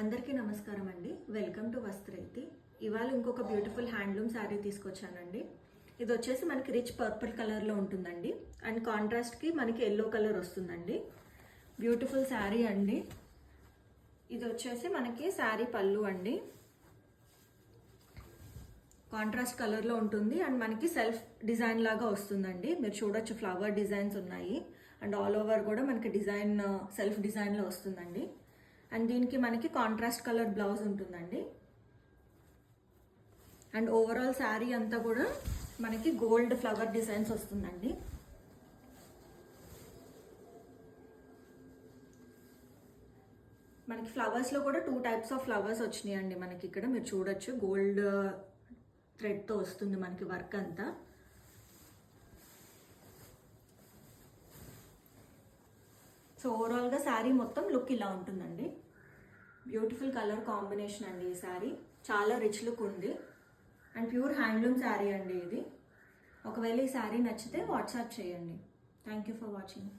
అందరికీ నమస్కారం అండి. వెల్కమ్ టు వస్త్రైతి. ఇవాళ ఇంకొక బ్యూటిఫుల్ హ్యాండ్లూమ్ శారీ తీసుకొచ్చానండి. ఇది వచ్చేసి మనకి రిచ్ పర్పుల్ కలర్లో ఉంటుందండి అండ్ కాంట్రాస్ట్కి మనకి ఎల్లో కలర్ వస్తుందండి. బ్యూటిఫుల్ శారీ అండి. ఇది వచ్చేసి మనకి శారీ పళ్ళు అండి. కాంట్రాస్ట్ కలర్లో ఉంటుంది అండ్ మనకి సెల్ఫ్ డిజైన్ లాగా వస్తుందండి. మీరు చూడొచ్చు ఫ్లవర్ డిజైన్స్ ఉన్నాయి అండ్ ఆల్ ఓవర్ కూడా మనకి డిజైన్ సెల్ఫ్ డిజైన్లో వస్తుందండి. అండ్ దీనికి మనకి కాంట్రాస్ట్ కలర్ బ్లౌజ్ ఉంటుందండి. అండ్ ఓవరాల్ శారీ అంతా కూడా మనకి గోల్డ్ ఫ్లవర్ డిజైన్స్ వస్తుందండి. మనకి ఫ్లవర్స్లో కూడా 2 టైప్స్ ఆఫ్ ఫ్లవర్స్ వచ్చినాయండి. మనకి ఇక్కడ మీరు చూడొచ్చు గోల్డ్ థ్రెడ్తో వస్తుంది మనకి వర్క్ అంతా. సో ఓవరాల్గా శారీ మొత్తం లుక్ ఇలా ఉంటుందండి. బ్యూటిఫుల్ కలర్ కాంబినేషన్ అండి. ఈ శారీ చాలా రిచ్ లుక్ ఉంది అండ్ ప్యూర్ హ్యాండ్లూమ్ శారీ అండి ఇది. ఒకవేళ ఈ శారీ నచ్చితే వాట్సాప్ చేయండి. Thank you for watching.